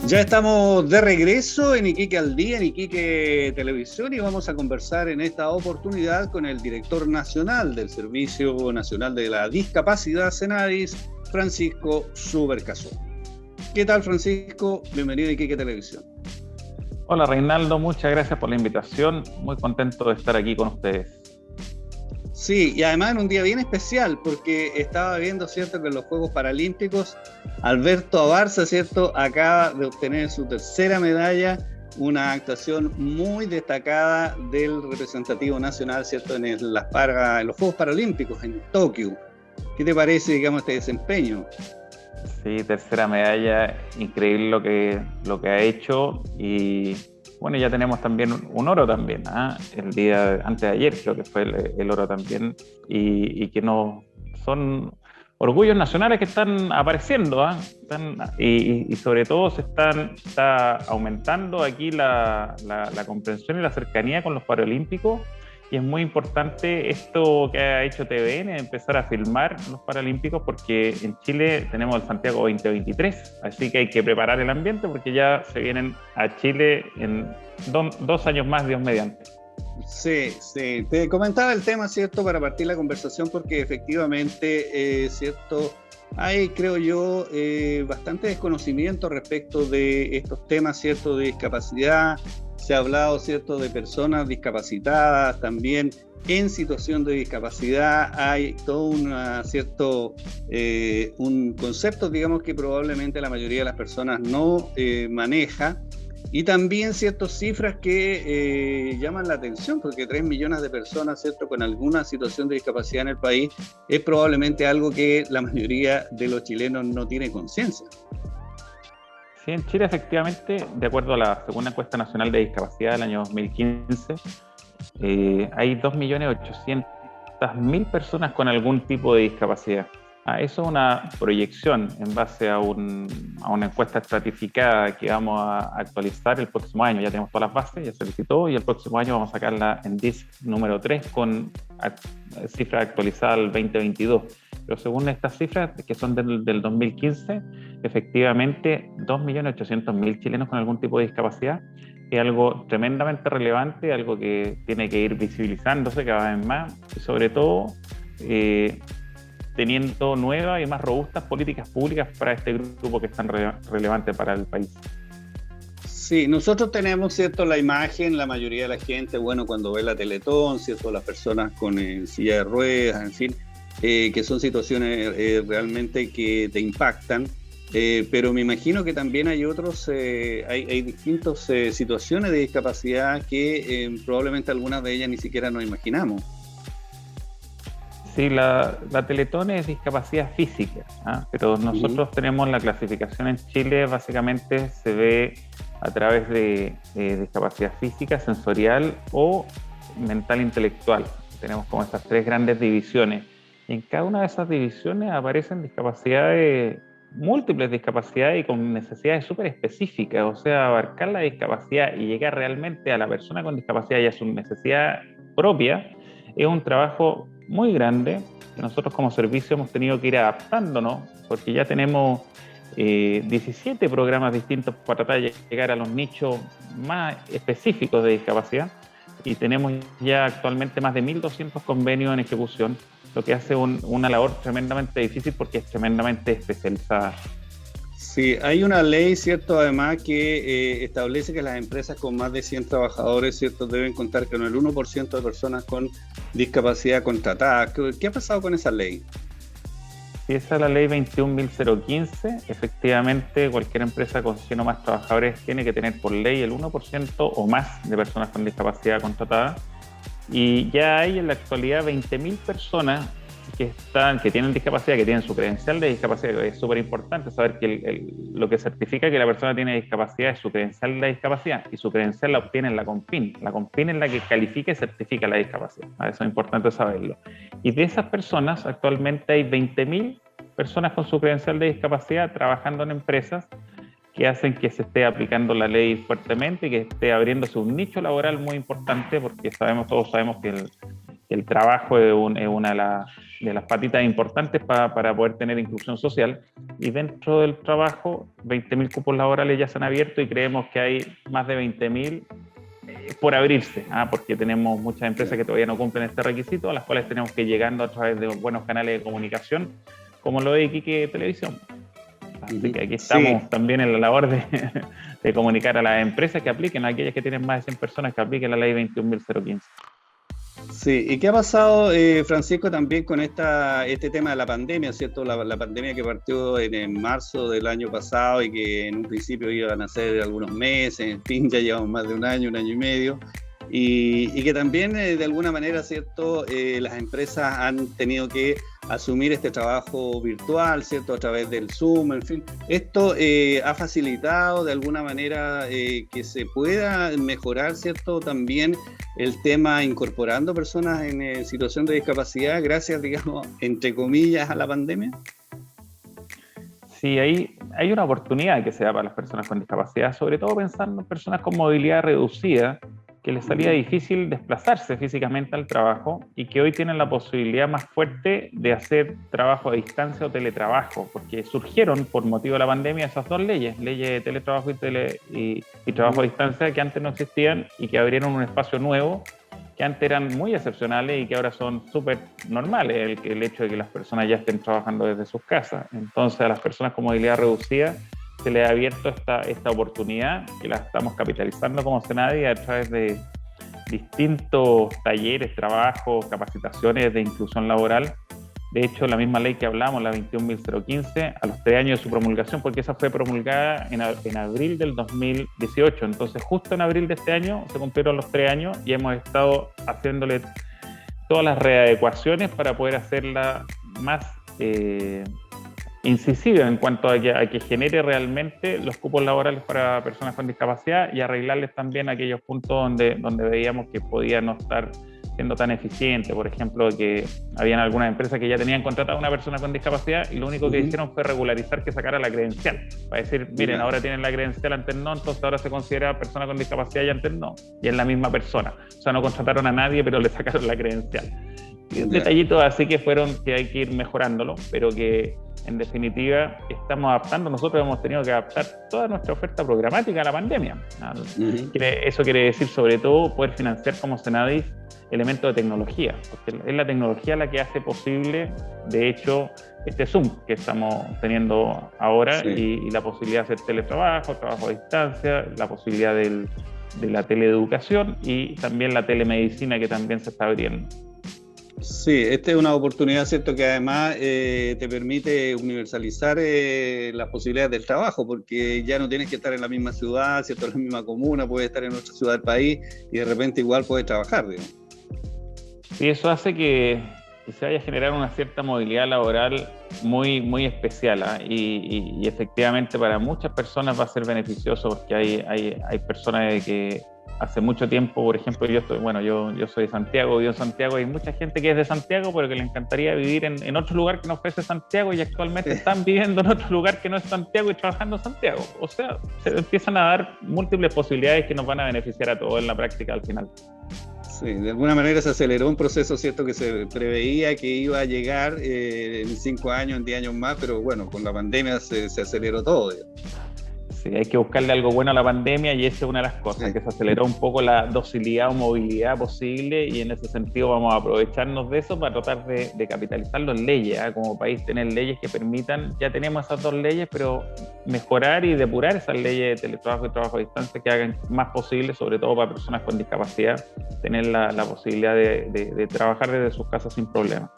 Ya estamos de regreso en Iquique al Día, en Iquique Televisión, y vamos a conversar en esta oportunidad con el director nacional del Servicio Nacional de la Discapacidad, Senadis, Francisco Subercaso. ¿Qué tal, Francisco? Bienvenido a Iquique Televisión. Hola, Reinaldo, muchas gracias por la invitación. Muy contento de estar aquí con ustedes. Sí, y además en un día bien especial, porque estaba viendo, ¿cierto?, que en los Juegos Paralímpicos Alberto Abarza, ¿cierto?, acaba de obtener su tercera medalla, una actuación muy destacada del representativo nacional, ¿cierto?, en los Juegos Paralímpicos en Tokio. ¿Qué te parece, digamos, este desempeño? Sí, tercera medalla, increíble lo que ha hecho. Y bueno, ya tenemos también un oro también, el día antes de ayer creo que fue el oro también, y que no son orgullos nacionales que están apareciendo, y sobre todo está aumentando aquí la comprensión y la cercanía con los Paralímpicos. Y es muy importante esto que ha hecho TVN, empezar a filmar los Paralímpicos, porque en Chile tenemos el Santiago 2023, así que hay que preparar el ambiente porque ya se vienen a Chile en 2 años más, Dios mediante. Sí, sí. Te comentaba el tema, ¿cierto?, para partir la conversación, porque efectivamente, ¿cierto?, hay, creo yo, bastante desconocimiento respecto de estos temas, ¿cierto?, de discapacidad. Se ha hablado, ¿cierto?, de personas discapacitadas, también en situación de discapacidad. Hay todo un concepto, digamos, que probablemente la mayoría de las personas no maneja. Y también ciertas cifras que llaman la atención, porque 3 millones de personas, ¿cierto?, con alguna situación de discapacidad en el país es probablemente algo que la mayoría de los chilenos no tiene conciencia. Sí, en Chile efectivamente, de acuerdo a la segunda encuesta nacional de discapacidad del año 2015, hay 2.800.000 personas con algún tipo de discapacidad. Eso es una proyección en base a una encuesta estratificada que vamos a actualizar el próximo año. Ya tenemos todas las bases, ya se licitó, y el próximo año vamos a sacarla en DISC número 3 con cifras actualizadas al 2022. Pero según estas cifras, que son del 2015, efectivamente 2.800.000 chilenos con algún tipo de discapacidad. Es algo tremendamente relevante, algo que tiene que ir visibilizándose cada vez más, y sobre todo teniendo nuevas y más robustas políticas públicas para este grupo que es tan relevante para el país. Sí, nosotros tenemos, ¿cierto?, la imagen, la mayoría de la gente, bueno, cuando ve la Teletón, ¿cierto?, las personas con silla de ruedas, en fin, que son situaciones realmente que te impactan. Pero me imagino que también hay hay distintas situaciones de discapacidad que probablemente algunas de ellas ni siquiera nos imaginamos. Sí, la Teletón es discapacidad física, pero nosotros tenemos la clasificación en Chile, básicamente se ve a través de discapacidad física, sensorial o mental intelectual. Tenemos como estas tres grandes divisiones, y en cada una de esas divisiones aparecen discapacidades, múltiples discapacidades y con necesidades súper específicas. O sea, abarcar la discapacidad y llegar realmente a la persona con discapacidad y a su necesidad propia es un trabajo muy grande que nosotros como servicio hemos tenido que ir adaptándonos, porque ya tenemos 17 programas distintos para tratar de llegar a los nichos más específicos de discapacidad, y tenemos ya actualmente más de 1.200 convenios en ejecución, lo que hace una labor tremendamente difícil porque es tremendamente especializada. Sí, hay una ley, ¿cierto?, además que establece que las empresas con más de 100 trabajadores, ¿cierto?, deben contar con el 1% de personas con discapacidad contratadas. ¿Qué ha pasado con esa ley? Si esa es la ley 21.015, efectivamente cualquier empresa con 100 o más trabajadores tiene que tener por ley el 1% o más de personas con discapacidad contratadas, y ya hay en la actualidad 20.000 personas que tienen discapacidad, que tienen su credencial de discapacidad. Es súper importante saber que lo que certifica que la persona tiene discapacidad es su credencial de discapacidad, y su credencial la obtiene en la CONPIN. La CONPIN es la que califica y certifica la discapacidad. Eso es importante saberlo. Y de esas personas, actualmente hay 20.000 personas con su credencial de discapacidad trabajando en empresas que hacen que se esté aplicando la ley fuertemente y que esté abriéndose un nicho laboral muy importante, porque todos sabemos que el trabajo es una de las patitas importantes para poder tener inclusión social. Y dentro del trabajo, 20.000 cupos laborales ya se han abierto y creemos que hay más de 20.000 por abrirse, porque tenemos muchas empresas que todavía no cumplen este requisito, a las cuales tenemos que ir llegando a través de buenos canales de comunicación, como lo de Iquique Televisión. Así que aquí estamos también en la labor de comunicar a las empresas que apliquen, a aquellas que tienen más de 100 personas, que apliquen la ley 21.015. Sí, ¿y qué ha pasado, Francisco, también con este tema de la pandemia, ¿cierto? La pandemia que partió en marzo del año pasado y que en un principio iban a ser algunos meses, en fin, ya llevamos más de un año y medio, y que también de alguna manera, ¿cierto? Las empresas han tenido que asumir este trabajo virtual, ¿cierto? A través del Zoom, en fin. Esto ha facilitado de alguna manera que se pueda mejorar, ¿cierto? También el tema incorporando personas en situación de discapacidad gracias, digamos, entre comillas, a la pandemia. Sí, hay una oportunidad que se da para las personas con discapacidad, sobre todo pensando en personas con movilidad reducida, que les salía difícil desplazarse físicamente al trabajo y que hoy tienen la posibilidad más fuerte de hacer trabajo a distancia o teletrabajo, porque surgieron por motivo de la pandemia esas dos leyes de teletrabajo y trabajo a distancia, que antes no existían y que abrieron un espacio nuevo, que antes eran muy excepcionales y que ahora son súper normales, el hecho de que las personas ya estén trabajando desde sus casas. Entonces a las personas con movilidad reducida se les ha abierto esta oportunidad, que la estamos capitalizando como Senadi a través de distintos talleres, trabajos, capacitaciones de inclusión laboral. De hecho, la misma ley que hablamos, la 21.015, a los 3 años de su promulgación, porque esa fue promulgada en abril del 2018. Entonces, justo en abril de este año se cumplieron los 3 años y hemos estado haciéndole todas las readecuaciones para poder hacerla más incisiva en cuanto a que genere realmente los cupos laborales para personas con discapacidad y arreglarles también aquellos puntos donde veíamos que podía no estar siendo tan eficiente. Por ejemplo, que habían algunas empresas que ya tenían contratada a una persona con discapacidad y lo único que hicieron fue regularizar que sacara la credencial, para decir, miren, ahora tienen la credencial, antes no, entonces ahora se considera persona con discapacidad y antes no, y es la misma persona. O sea, no contrataron a nadie, pero le sacaron la credencial. Detallitos así que hay que ir mejorándolo, pero que en definitiva estamos adaptando. Nosotros hemos tenido que adaptar toda nuestra oferta programática a la pandemia. Eso quiere decir, sobre todo, poder financiar como Senadis elementos de tecnología, porque es la tecnología la que hace posible, de hecho, este Zoom que estamos teniendo ahora, y la posibilidad de hacer teletrabajo, trabajo a distancia, la posibilidad de la teleeducación y también la telemedicina, que también se está abriendo. Sí, esta es una oportunidad, ¿cierto?, que además te permite universalizar las posibilidades del trabajo, porque ya no tienes que estar en la misma ciudad, ¿cierto?, en la misma comuna, puedes estar en otra ciudad del país y de repente igual puedes trabajar, digamos. Sí, eso hace que se vaya a generar una cierta movilidad laboral muy, muy especial, y efectivamente para muchas personas va a ser beneficioso, porque hay personas que hace mucho tiempo, por ejemplo, yo soy de Santiago, vivo en Santiago, y hay mucha gente que es de Santiago, pero que le encantaría vivir en otro lugar que no ofrece Santiago, y actualmente están viviendo en otro lugar que no es Santiago y trabajando en Santiago. O sea, se empiezan a dar múltiples posibilidades que nos van a beneficiar a todos en la práctica al final. Sí, de alguna manera se aceleró un proceso, ¿cierto?, que se preveía que iba a llegar en 5 años, en 10 años más, pero bueno, con la pandemia se aceleró todo, digamos. Sí, hay que buscarle algo bueno a la pandemia, y esa es una de las cosas, que se aceleró un poco la docilidad o movilidad posible, y en ese sentido vamos a aprovecharnos de eso para tratar de capitalizarlo en leyes, como país, tener leyes que permitan, ya tenemos esas 2 leyes, pero mejorar y depurar esas leyes de teletrabajo y trabajo a distancia que hagan más posible, sobre todo para personas con discapacidad, tener la posibilidad de trabajar desde sus casas sin problemas.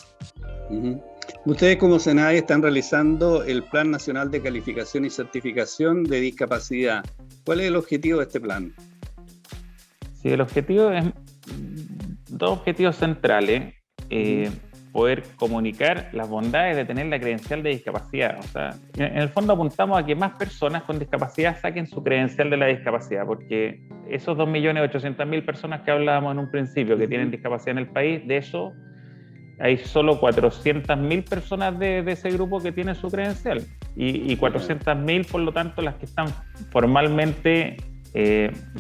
Ustedes como Senadi están realizando el Plan Nacional de Calificación y Certificación de Discapacidad. ¿Cuál es el objetivo de este plan? Sí, el objetivo es 2 objetivos centrales. Poder comunicar las bondades de tener la credencial de discapacidad. O sea, en el fondo apuntamos a que más personas con discapacidad saquen su credencial de la discapacidad, porque esos 2.800.000 personas que hablábamos en un principio que tienen discapacidad en el país, de eso hay solo 400.000 personas de ese grupo que tienen su credencial, y 400.000, por lo tanto, las que están formalmente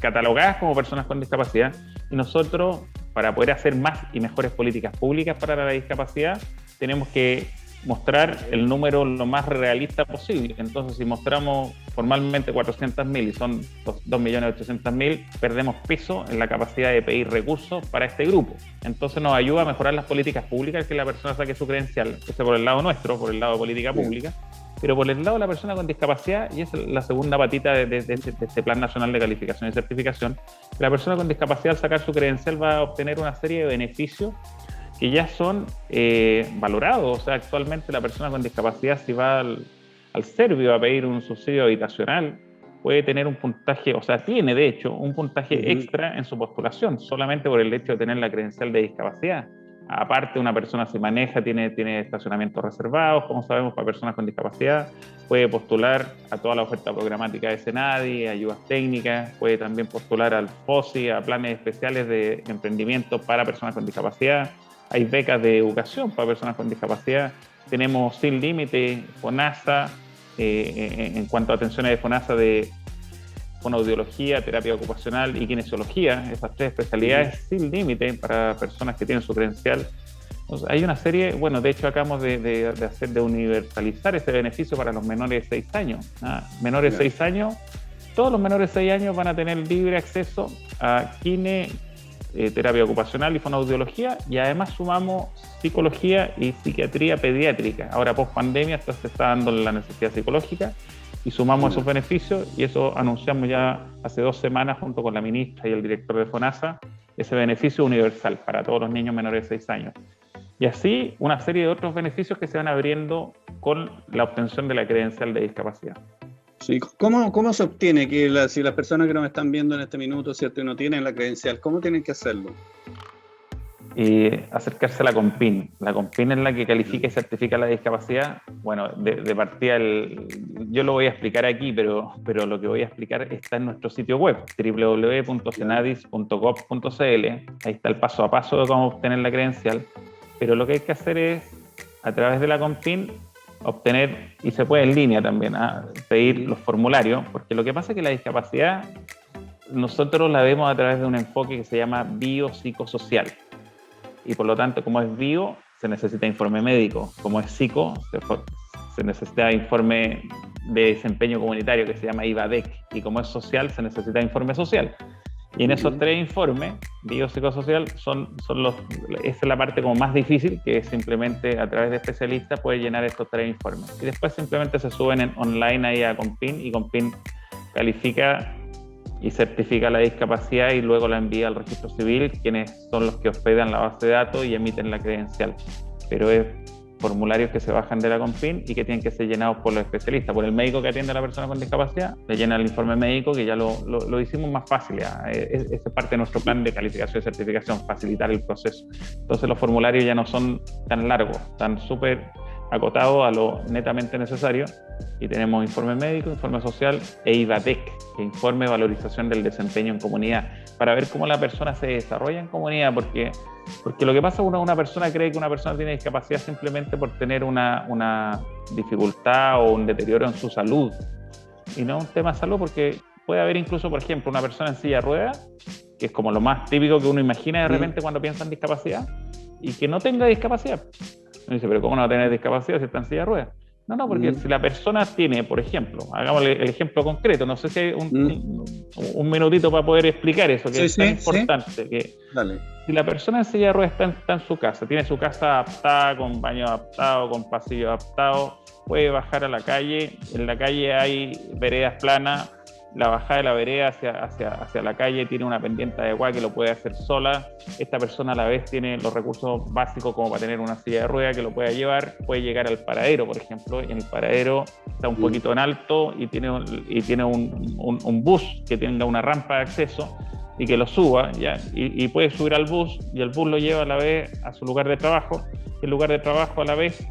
catalogadas como personas con discapacidad. Y nosotros, para poder hacer más y mejores políticas públicas para la discapacidad, tenemos que mostrar el número lo más realista posible. Entonces, si mostramos formalmente 400.000 y son 2.800.000, perdemos peso en la capacidad de pedir recursos para este grupo. Entonces nos ayuda a mejorar las políticas públicas, que la persona saque su credencial, ese por el lado nuestro, por el lado de política pública, pero por el lado de la persona con discapacidad, y es la segunda patita de este Plan Nacional de Calificación y Certificación, la persona con discapacidad al sacar su credencial va a obtener una serie de beneficios que ya son valorados. O sea, actualmente la persona con discapacidad, si va al Servio a pedir un subsidio habitacional, puede tener un puntaje, o sea, tiene de hecho un puntaje extra en su postulación, solamente por el hecho de tener la credencial de discapacidad. Aparte, una persona se maneja, tiene estacionamientos reservados, como sabemos, para personas con discapacidad, puede postular a toda la oferta programática de Senadi, ayudas técnicas, puede también postular al FOSI, a planes especiales de emprendimiento para personas con discapacidad. Hay becas de educación para personas con discapacidad. Tenemos sin límite FONASA, en cuanto a atenciones de FONASA de fonoaudiología, terapia ocupacional y kinesiología, esas 3 especialidades sin límite para personas que tienen su credencial. Entonces, hay una serie, bueno, de hecho acabamos de universalizar ese beneficio para los menores de 6 años. Menores de 6 años, todos los menores de 6 años van a tener libre acceso a terapia ocupacional y fonoaudiología, y además sumamos psicología y psiquiatría pediátrica. Ahora, post pandemia, se está dando la necesidad psicológica y sumamos esos beneficios, y eso anunciamos ya hace 2 semanas junto con la ministra y el director de FONASA, ese beneficio universal para todos los niños menores de 6 años. Y así una serie de otros beneficios que se van abriendo con la obtención de la credencial de discapacidad. Sí. ¿Cómo se obtiene que si las personas que nos están viendo en este minuto, ¿cierto?, y no tienen la credencial, cómo tienen que hacerlo? Acercarse a la CONPIN. La CONPIN es la que califica y certifica la discapacidad. Bueno, de partida, yo lo voy a explicar aquí, pero lo que voy a explicar está en nuestro sitio web, www.senadis.gov.cl. Ahí está el paso a paso de cómo obtener la credencial. Pero lo que hay que hacer es, a través de la CONPIN, obtener, y se puede en línea también, pedir los formularios, porque lo que pasa es que la discapacidad nosotros la vemos a través de un enfoque que se llama biopsicosocial, y por lo tanto, como es bio, se necesita informe médico, como es psico, se necesita informe de desempeño comunitario que se llama IVADEC, y como es social, se necesita informe social. Y en esos 3 informes, biopsicosocial, esa es la parte como más difícil, que es simplemente a través de especialistas puede llenar estos 3 informes. Y después simplemente se suben online ahí a CONPIN, y CONPIN califica y certifica la discapacidad y luego la envía al registro civil, quienes son los que hospedan la base de datos y emiten la credencial. Pero es formularios que se bajan de la CONPIN y que tienen que ser llenados por los especialistas, por el médico que atiende a la persona con discapacidad, le llena el informe médico, que ya lo hicimos más fácil. Es parte de nuestro plan de calificación y certificación, facilitar el proceso. Entonces los formularios ya no son tan largos, están súper acotados a lo netamente necesario, y tenemos informe médico, informe social e IVADEC, que informe valorización del desempeño en comunidad, para ver cómo la persona se desarrolla en comunidad, porque lo que pasa es que una persona cree que una persona tiene discapacidad simplemente por tener una dificultad o un deterioro en su salud, y no un tema de salud, porque puede haber incluso, por ejemplo, una persona en silla de ruedas, que es como lo más típico que uno imagina de repente cuando piensa en discapacidad, y que no tenga discapacidad. Uno dice, pero ¿cómo no va a tener discapacidad si está en silla de ruedas? No, porque si la persona tiene, por ejemplo, hagámosle el ejemplo concreto, no sé si hay un minutito para poder explicar eso, que es tan importante. Que si la persona en silla de ruedas está en su casa, tiene su casa adaptada, con baño adaptado, con pasillo adaptado, puede bajar a la calle. En la calle hay veredas planas, la bajada de la vereda hacia la calle tiene una pendiente adecuada que lo puede hacer sola. Esta persona a la vez tiene los recursos básicos como para tener una silla de ruedas que lo pueda llevar, puede llegar al paradero, por ejemplo, y en el paradero está un poquito en alto y tiene un bus que tenga una rampa de acceso y que lo suba, ¿ya? Y puede subir al bus, y el bus lo lleva a la vez a su lugar de trabajo. El lugar de trabajo a la vez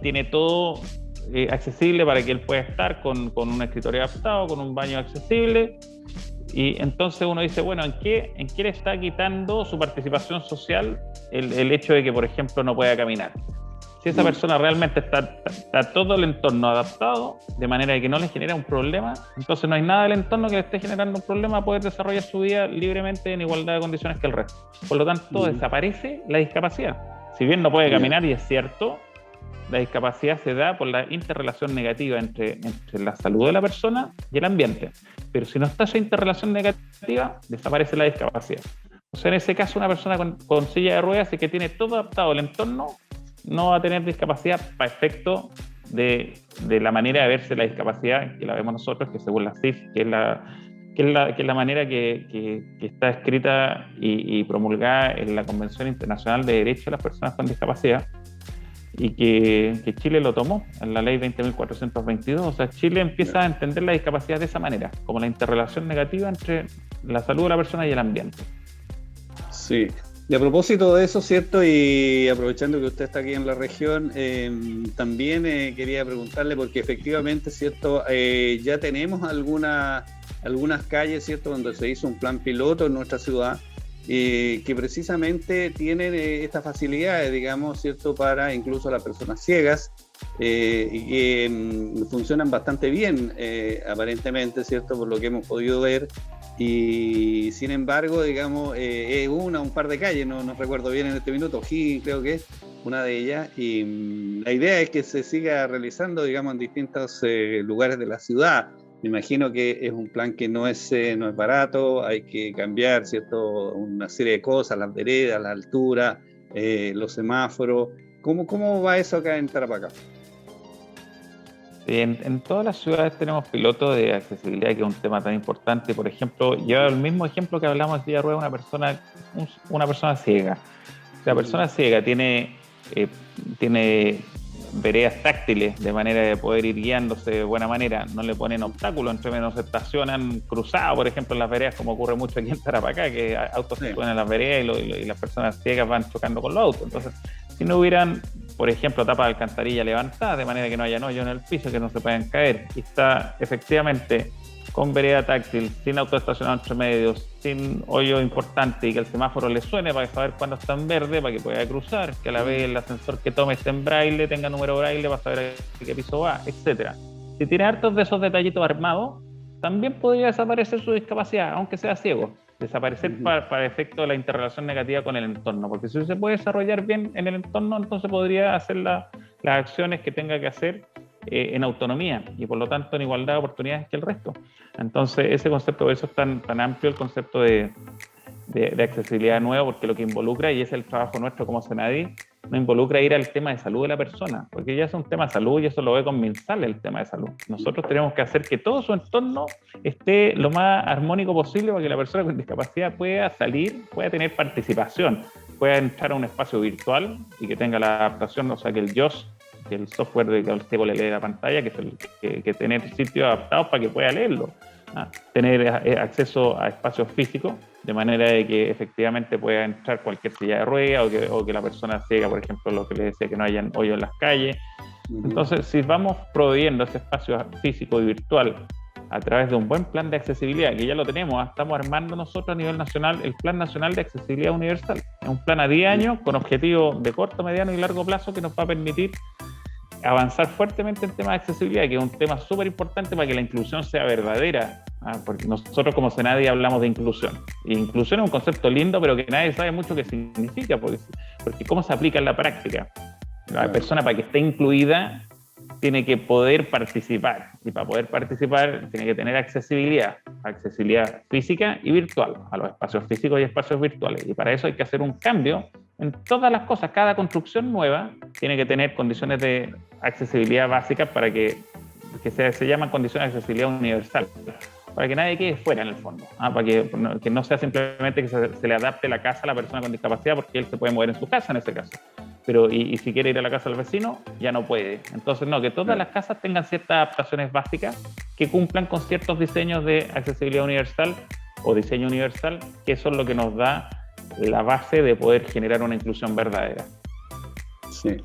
tiene todo accesible para que él pueda estar con un escritorio adaptado, con un baño accesible. Y entonces uno dice, bueno, ¿en qué le está quitando su participación social el hecho de que, por ejemplo, no pueda caminar? Si esa persona realmente está todo el entorno adaptado, de manera que no le genera un problema, entonces no hay nada del entorno que le esté generando un problema a poder desarrollar su vida libremente en igualdad de condiciones que el resto. Por lo tanto, desaparece la discapacidad. Si bien no puede caminar, y es cierto, la discapacidad se da por la interrelación negativa entre la salud de la persona y el ambiente. Pero si no está esa interrelación negativa, desaparece la discapacidad. O sea, en ese caso, una persona con silla de ruedas y que tiene todo adaptado al entorno, no va a tener discapacidad para efecto de la manera de verse la discapacidad, que la vemos nosotros, que según la CIF, que es la manera que está escrita y promulgada en la Convención Internacional de Derechos de las Personas con Discapacidad, y que Chile lo tomó en la ley 20.422. O sea, Chile empieza a entender la discapacidad de esa manera, como la interrelación negativa entre la salud de la persona y el ambiente. Sí, y a propósito de eso, ¿cierto? Y aprovechando que usted está aquí en la región, también quería preguntarle, porque efectivamente, ¿cierto? Ya tenemos algunas calles, ¿cierto? Donde se hizo un plan piloto en nuestra ciudad, que precisamente tienen estas facilidades, digamos, ¿cierto? Para incluso las personas ciegas, y que funcionan bastante bien, aparentemente, ¿cierto? Por lo que hemos podido ver. Y sin embargo, digamos, un par de calles, no recuerdo bien en este minuto, O'Higgins creo que es una de ellas, y la idea es que se siga realizando, digamos, en distintos lugares de la ciudad. Me imagino que es un plan que no es barato, hay que cambiar, ¿cierto? Una serie de cosas, las veredas, la altura, los semáforos. ¿Cómo va eso acá en Tarapacá? En todas las ciudades tenemos pilotos de accesibilidad, que es un tema tan importante. Por ejemplo, lleva el mismo ejemplo que hablamos de silla de ruedas, una persona ciega. La persona ciega tiene veredas táctiles, de manera de poder ir guiándose de buena manera. No le ponen obstáculos, entre menos se estacionan cruzados, por ejemplo, en las veredas, como ocurre mucho aquí en Tarapacá, que autos se suben en las veredas y las personas ciegas van chocando con los autos. Entonces, si no hubieran, por ejemplo, tapas de alcantarilla levantadas, de manera que no haya hoyo en el piso, que no se puedan caer, y está efectivamente con vereda táctil, sin autoestacionado entre medios, sin hoyo importante, y que el semáforo le suene para saber cuándo está en verde, para que pueda cruzar, que a la vez el ascensor que tome esté en braille, tenga número braille para saber a qué piso va, etcétera. Si tiene hartos de esos detallitos armados, también podría desaparecer su discapacidad, aunque sea ciego. Desaparecer para efecto de la interrelación negativa con el entorno, porque si se puede desarrollar bien en el entorno, entonces podría hacer las acciones que tenga que hacer en autonomía y por lo tanto en igualdad de oportunidades que el resto. Entonces ese concepto, por eso es tan amplio el concepto de accesibilidad nuevo, porque lo que involucra, y es el trabajo nuestro como Senadi, no involucra ir al tema de salud de la persona, porque ya es un tema de salud y eso lo ve con MinSal, el tema de salud. Nosotros tenemos que hacer que todo su entorno esté lo más armónico posible para que la persona con discapacidad pueda salir, pueda tener participación, pueda entrar a un espacio virtual y que tenga la adaptación, o sea, que el JOS, que el software de que usted le lee la pantalla, que tener sitios adaptados para que pueda leerlo. Tener acceso a espacios físicos, de manera de que efectivamente pueda entrar cualquier silla de ruedas, o que la persona ciega, por ejemplo, lo que le decía, que no hayan hoyos en las calles. Entonces, si vamos proveyendo ese espacio físico y virtual a través de un buen plan de accesibilidad, que ya lo tenemos, estamos armando nosotros a nivel nacional el Plan Nacional de Accesibilidad Universal. Es un plan a 10 años con objetivos de corto, mediano y largo plazo que nos va a permitir avanzar fuertemente en temas de accesibilidad, que es un tema súper importante para que la inclusión sea verdadera, porque nosotros como Senadi hablamos de inclusión, y inclusión es un concepto lindo, pero que nadie sabe mucho qué significa, porque cómo se aplica en la práctica. La persona, para que esté incluida, tiene que poder participar, y para poder participar tiene que tener accesibilidad física y virtual a los espacios físicos y espacios virtuales, y para eso hay que hacer un cambio en todas las cosas. Cada construcción nueva tiene que tener condiciones de accesibilidad básicas para que se llaman condiciones de accesibilidad universal, para que nadie quede fuera en el fondo, para que no sea simplemente que se le adapte la casa a la persona con discapacidad, porque él se puede mover en su casa en ese caso, pero y si quiere ir a la casa del vecino, ya no puede. Entonces, no, que todas las casas tengan ciertas adaptaciones básicas que cumplan con ciertos diseños de accesibilidad universal o diseño universal, que eso es lo que nos da la base de poder generar una inclusión verdadera. Sí.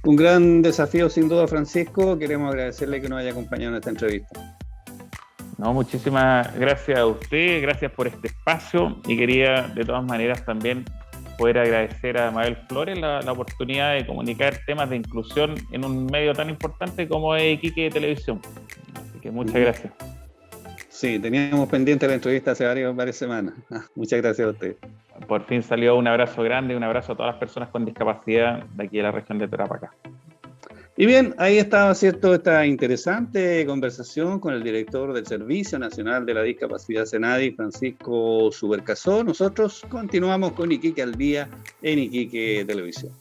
Un gran desafío sin duda, Francisco. Queremos agradecerle que nos haya acompañado en esta entrevista. No, muchísimas gracias a usted, gracias por este espacio, y quería de todas maneras también poder agradecer a Mabel Flores la oportunidad de comunicar temas de inclusión en un medio tan importante como es Iquique Televisión. Así que muchas gracias. Sí, teníamos pendiente la entrevista hace varias semanas. Muchas gracias a usted. Por fin salió. Un abrazo grande, un abrazo a todas las personas con discapacidad de aquí de la región de Tarapacá. Y bien, ahí estaba, ¿cierto?, esta interesante conversación con el director del Servicio Nacional de la Discapacidad SENADI, Francisco Subercasó. Nosotros continuamos con Iquique al Día en Iquique Televisión.